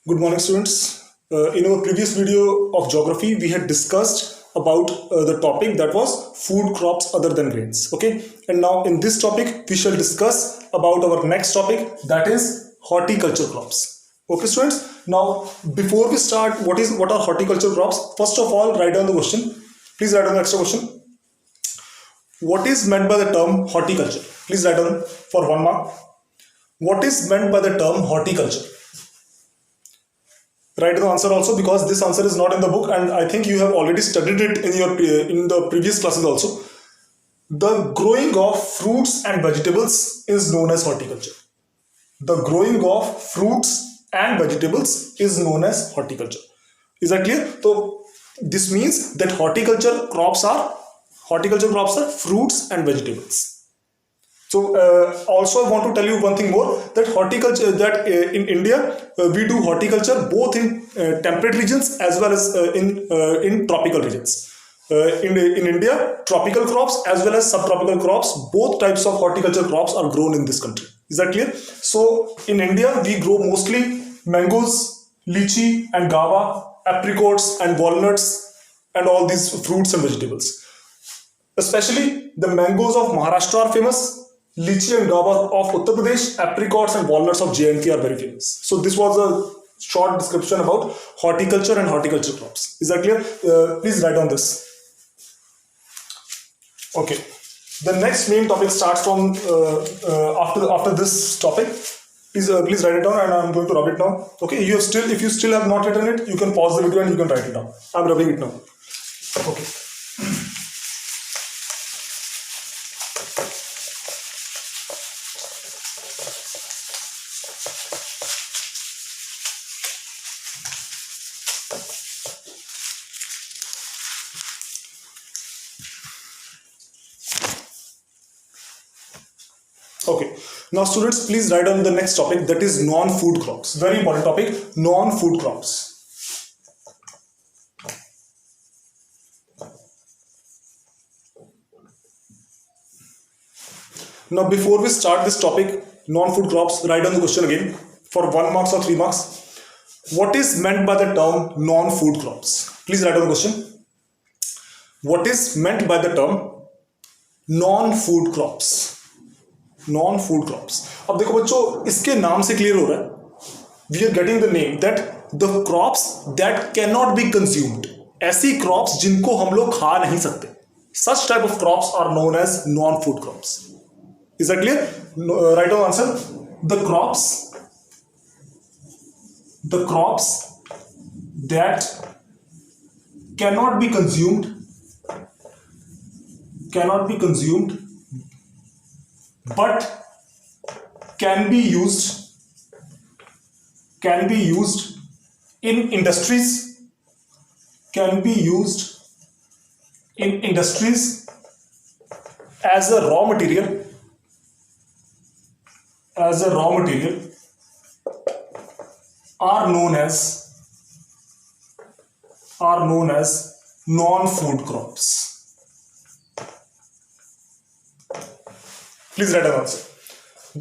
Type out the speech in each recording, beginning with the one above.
Good morning, students. In our previous video of geography, we had discussed about the topic that was food crops other than grains. Okay, and now in this topic, we shall discuss about our next topic, that is horticulture crops. Okay, students. Now, before we start, what are horticulture crops? First of all, write down the question. Please write down the extra question. What is meant by the term horticulture? Please write down for 1 mark. What is meant by the term horticulture? Write the answer also, because this answer is not in the book and I think you have already studied it in the previous classes also. The growing of fruits and vegetables is known as horticulture. The growing of fruits and vegetables is known as horticulture. Is that clear? So this means that horticulture crops are fruits and vegetables. So also I want to tell you one thing more, that horticulture, that in India we do horticulture both in temperate regions as well as in tropical regions. In India, tropical crops as well as subtropical crops, both types of horticulture crops are grown in this country. Is that clear? So in India we grow mostly mangoes, lychee and guava, apricots and walnuts and all these fruits and vegetables. Especially the mangoes of Maharashtra are famous. Lychee and guava of Uttar Pradesh, apricots and walnuts of J&K are very famous. So this was a short description about horticulture and horticulture crops. Is that clear? Please write down this. Okay. The next main topic starts from after this topic. Please write it down, and I'm going to rub it now. Okay. If you still have not written it, you can pause the video and you can write it down. I'm rubbing it now. Okay. Okay, now students, please write down the next topic, that is non-food crops. Very important topic, non-food crops. Now before we start this topic, non-food crops, write down the question again for 1 mark or 3 marks. What is meant by the term non-food crops? Please write down the question. What is meant by the term non-food crops? Non food crops. अब देखो बच्चों, इसके नाम से clear हो रहा है, we are getting the name that the crops that can not be consumed. ऐसी क्रॉप्स जिनको हम लोग खा नहीं सकते, such type of crops are known as non food crops. Is that clear? Write down answer. The crops that can not be consumed but can be used in industries as a raw material are known as non-food crops. Please write an answer.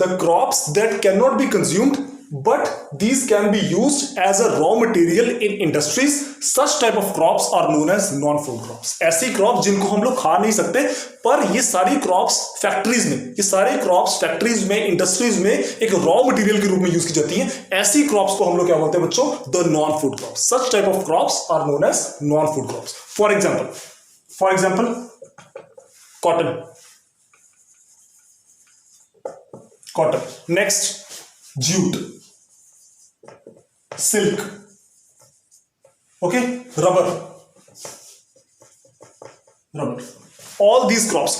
The crops that cannot be consumed, but these can be used as a raw material in industries. Such type of crops are known as non-food crops. ऐसी crop जिनको हम लोग खा नहीं सकते, पर ये सारी क्रॉप्स फैक्ट्रीज में, इंडस्ट्रीज में एक रॉ मटेरियल के रूप में यूज की जाती हैं. ऐसी क्रॉप्स को हम लोग क्या बोलते हैं बच्चों? The non food crops. Such type of crops are known as non-food crops. For example, cotton. Next, jute, silk, okay, rubber. All these crops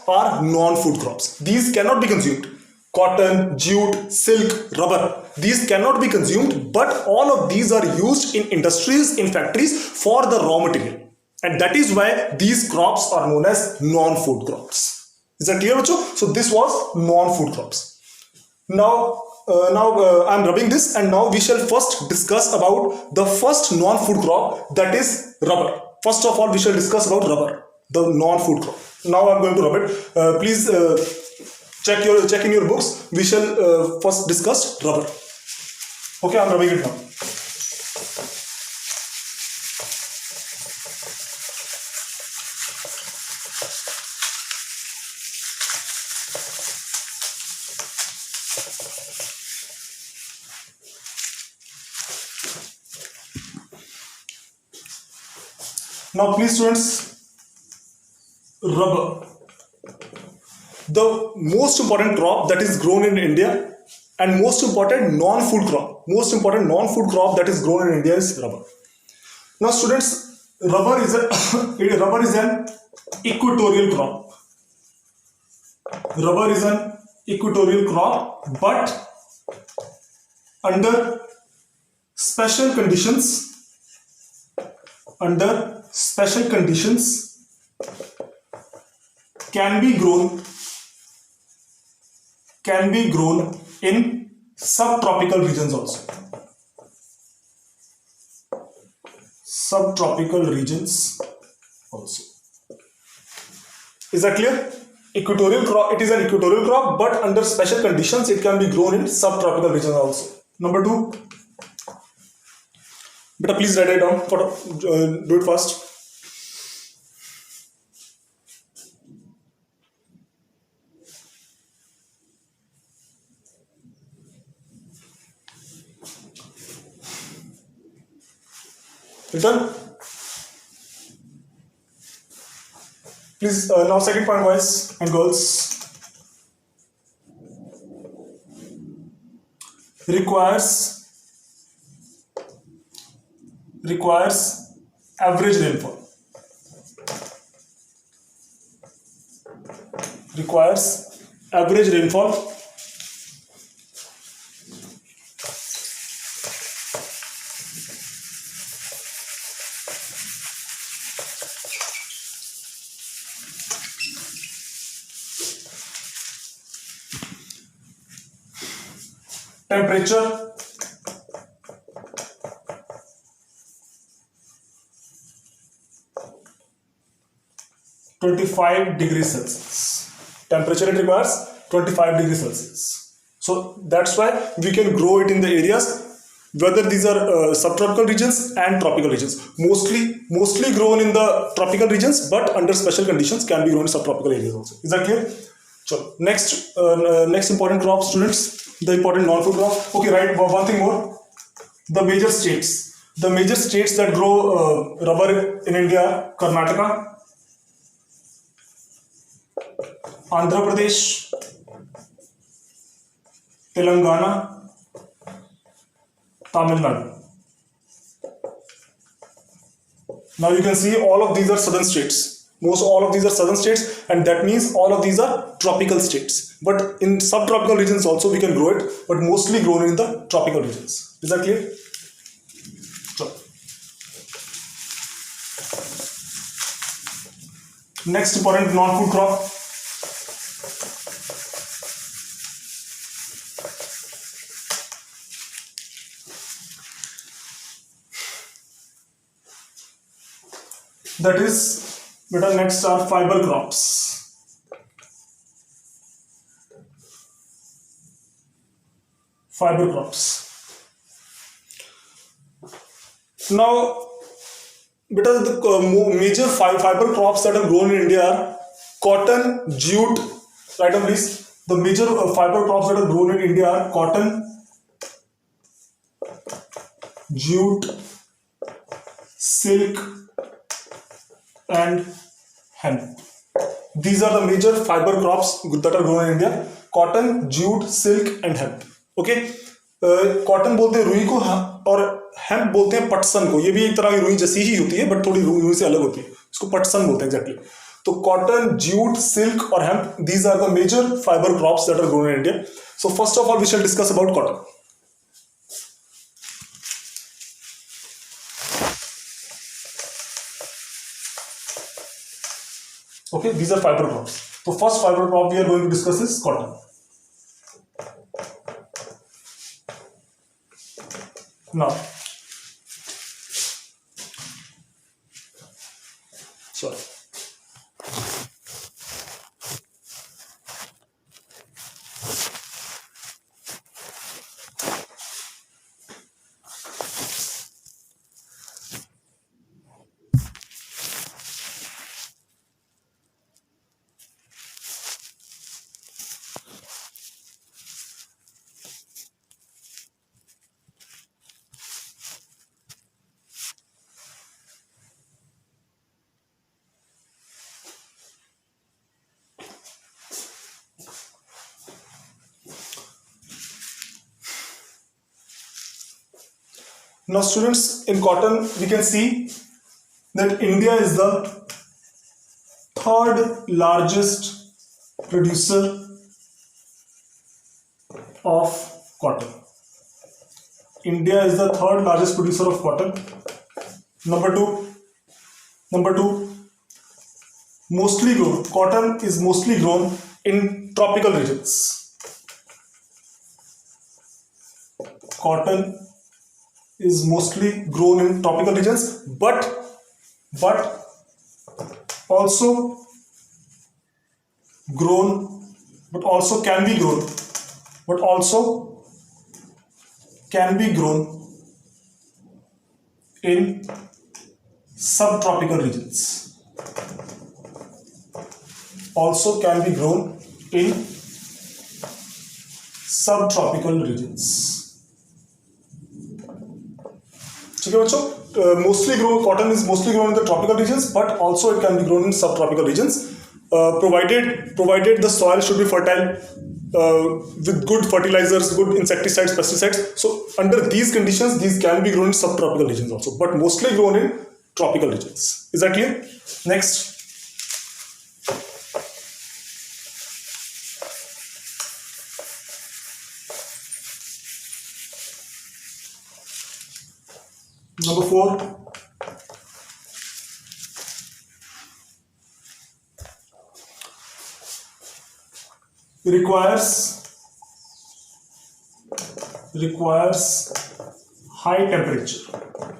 are non-food crops. These cannot be consumed. Cotton, jute, silk, rubber, these cannot be consumed, but all of these are used in industries, in factories for the raw material, and that is why these crops are known as non-food crops. Is that clear, bachcho? So this was non-food crops. Now I'm rubbing this, and now we shall first discuss about the first non-food crop, that is rubber. First of all, we shall discuss about rubber, the non-food crop. Now I'm going to rub it. Please check in your books. We shall first discuss rubber. Okay, I'm rubbing it now. Now please students, rubber, the most important crop that is grown in India and most important non-food crop that is grown in India is rubber. Now students, rubber is rubber is an equatorial crop. Rubber is an equatorial crop, but under special conditions, under special conditions can be grown in subtropical regions also. Subtropical regions also. Is that clear? Equatorial crop, it is an equatorial crop, but under special conditions it can be grown in subtropical regions also. Number 2. Beta, please write it down. Do it fast. Done? Please, now second point, boys and girls. Requires average rainfall. Requires average rainfall. Temperature, -25°C. Temperature it requires 25°C. So that's why we can grow it in the areas, whether these are subtropical regions and tropical regions. Mostly grown in the tropical regions, but under special conditions can be grown in subtropical areas also. Is that clear? So next important crop, students, the important non-food crop. Okay, right. One thing more. The major states that grow rubber in India: Karnataka, Andhra Pradesh, Telangana, Tamil Nadu. Now you can see all of these are southern states. All of these are southern states, and that means all of these are tropical states. But in subtropical regions also we can grow it, but mostly grown in the tropical regions. Is that clear? So, next important non-food crop. That is, next are fiber crops. Fiber crops. Now, the major fiber crops that are grown in India are cotton, jute. Write down please. The major fiber crops that are grown in India are cotton, jute, silk, and hemp. These are the major fiber crops that are grown in India: cotton, jute, silk, and hemp. Okay, cotton बोलते हैं रुई को और hemp बोलते हैं पटसन को. ये भी एक तरह की रुई जैसी ही होती है, बट थोड़ी रुई से अलग होती है. इसको पटसन बोलते हैं एग्जैक्टली. तो कॉटन, ज्यूट, सिल्क और hemp, these are the major fiber crops that are grown in India. So first of all, we shall discuss about cotton. Okay, these are fiber crops. So first fiber crop we are going to discuss is cotton. Now, sorry. Now students, in cotton we can see that India is the third largest producer of cotton. India is the third largest producer of cotton. Number two, mostly grown. Cotton is mostly grown in tropical regions. Cotton is mostly grown in tropical regions, but also grown, but also can be grown, but also can be grown in subtropical regions. Also can be grown in subtropical regions. ठीक है बच्चों, mostly grown cotton is mostly grown in the tropical regions, but also it can be grown in subtropical regions, provided the soil should be fertile, with good fertilizers, good insecticides, pesticides. So under these conditions, these can be grown in subtropical regions also, but mostly grown in tropical regions. Is that clear? Next. Number 4. Requires high temperature.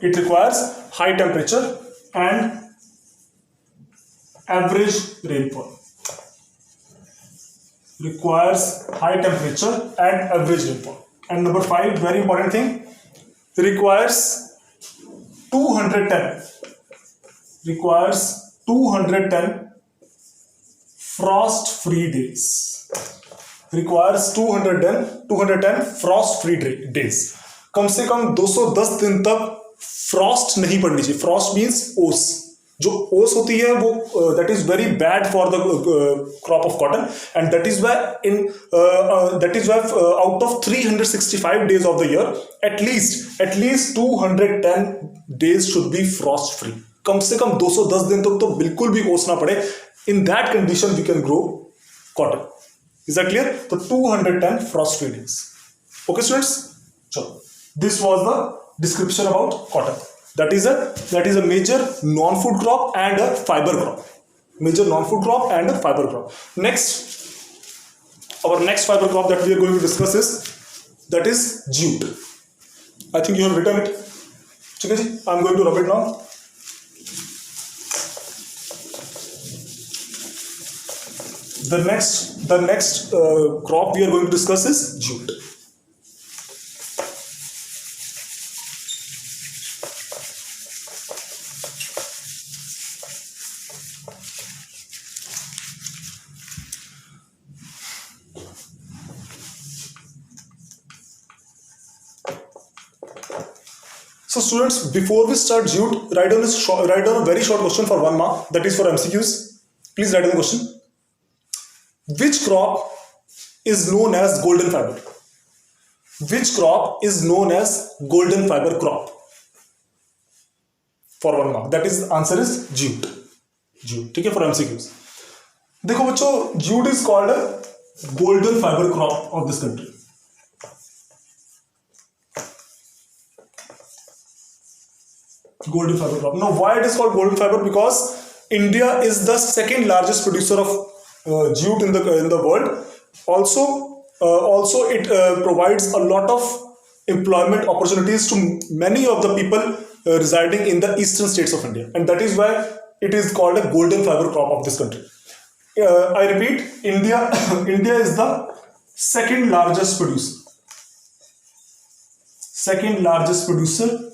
It requires high temperature and average rainfall. Requires high temperature and average rainfall. And number 5, very important thing, requires 210 frost-free days. Requires 210 frost-free days. कम से कम 210 दिन तक Frost नहीं पड़नी चाहिए. Frost means ओस. जो ओस होती है वो that is very bad for the crop of cotton, and that is why out of 365 days of the year, at least 210 days should be frost free. कम से कम 210 दिन तक तो बिल्कुल भी ओस ना पड़े. In that condition we can grow cotton. Is that clear? So 210 frost free days. Okay students, so this was the description about cotton. That is a major non-food crop and a fiber crop. Major non-food crop and a fiber crop. Next, our next fiber crop that we are going to discuss is jute. I think you have written it. Okay, I'm going to rub it now. The next crop we are going to discuss is jute. So students, before we start jute, write down a very short question for 1 mark, that is for MCQs. Please write down the question. Which crop is known as golden fiber? Which crop is known as golden fiber crop? For 1 mark. That is, answer is jute. ठीक है, for MCQs. देखो बच्चों, jute is called a golden fiber crop of this country. Golden fiber crop. Now, why it is called golden fiber? Because India is the second largest producer of jute in the world. Also it provides a lot of employment opportunities to many of the people residing in the eastern states of India, and that is why it is called a golden fiber crop of this country. I repeat, India is the second largest producer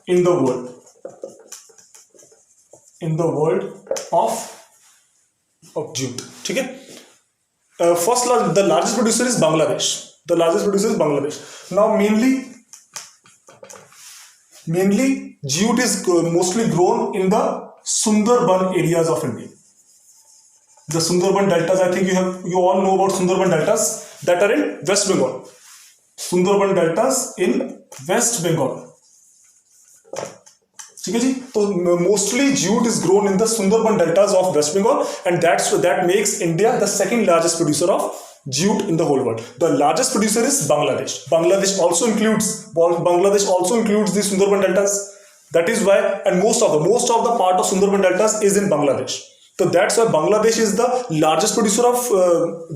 in the world of jute. ठीक है. The largest producer is Bangladesh. Now mainly jute is mostly grown in the Sundarban areas of India. The Sundarban deltas, I think you all know about Sundarban deltas that are in West Bengal. Sundarban deltas in West Bengal. ठीक है जी, तो mostly jute is grown in the Sundarban deltas of West Bengal, and that makes India the second largest producer of jute in the whole world. The largest producer is Bangladesh. Bangladesh also includes the Sundarban deltas. That is why, and most of the part of Sundarban deltas is in Bangladesh. So that's why Bangladesh is the largest producer of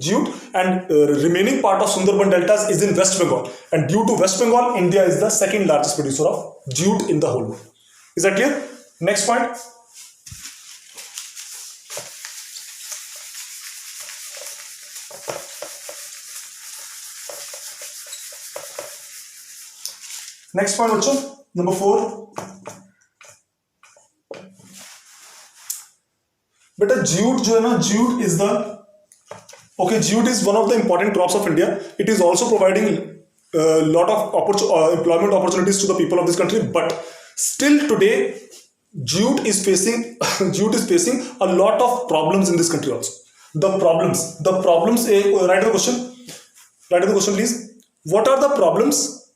jute, and remaining part of Sundarban deltas is in West Bengal. And due to West Bengal, India is the second largest producer of jute in the whole world. Is that clear? Next point. Next point, bachcho, number 4. But jute जो है ना, jute is one of the important crops of India. It is also providing a lot of employment opportunities to the people of this country. But still today, jute is facing a lot of problems in this country also. The problems. Write the question, please. What are the problems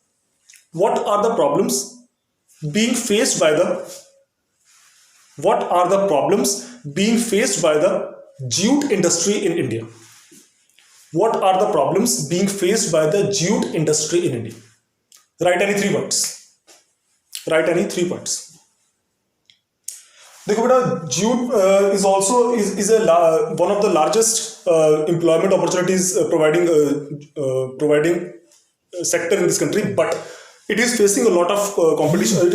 being faced by the jute industry in India? What are the problems being faced by the jute industry in India? Write any 3 points. देखो बेटा, jute is one of the largest employment opportunities providing sector in this country, but it is facing a lot of competition. It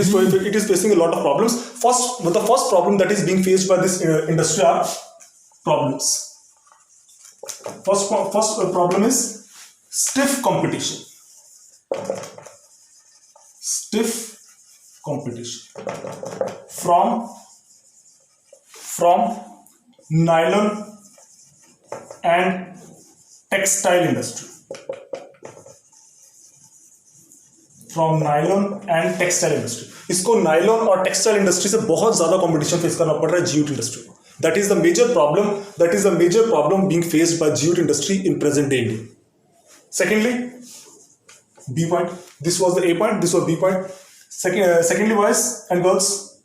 is facing a lot of problems. The first problem that is being faced by this industry are problems. First problem is stiff competition. From nylon and textile industry. इसको nylon और textile industry से बहुत ज्यादा competition face करना पड़ रहा है jute industry को. That is the major problem being faced by jute industry in present day India. Secondly, B point. This was the A point. This was B point. Secondly, boys and girls,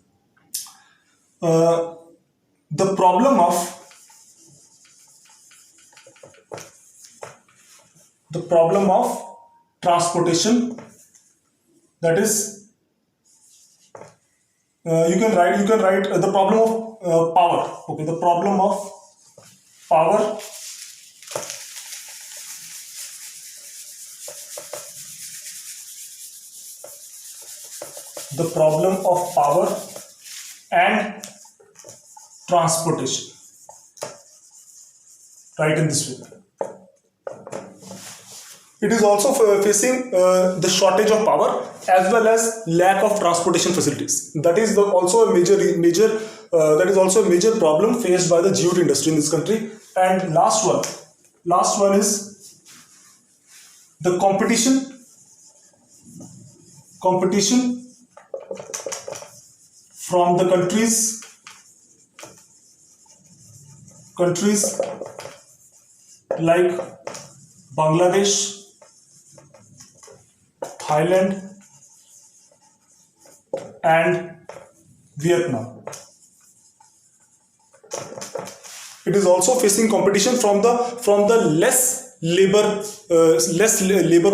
the problem of transportation, that is, you can write the problem of power. Okay, the problem of power and transportation. Right in this way. It is also facing the shortage of power as well as lack of transportation facilities. That is also a major problem faced by the jute industry in this country. And last one is the competition from the countries like Bangladesh, Thailand and Vietnam. It is also facing competition from the less labor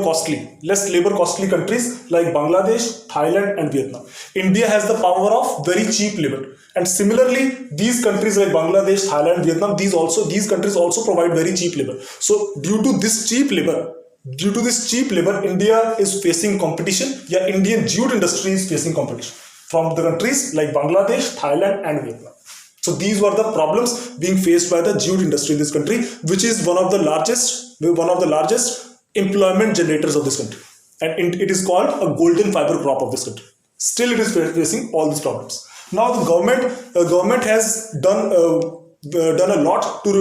costly countries like Bangladesh, Thailand and Vietnam. India has the power of very cheap labor, and similarly these countries like Bangladesh, Thailand, Vietnam, these countries also provide very cheap labor. So due to this cheap labor, India is facing competition. Indian jute industry is facing competition from the countries like Bangladesh, Thailand and Vietnam. So these were the problems being faced by the jute industry in this country, which is one of the largest employment generators of this country, and it is called a golden fiber crop of this country. Still it is facing all these problems. Now the government has done a lot to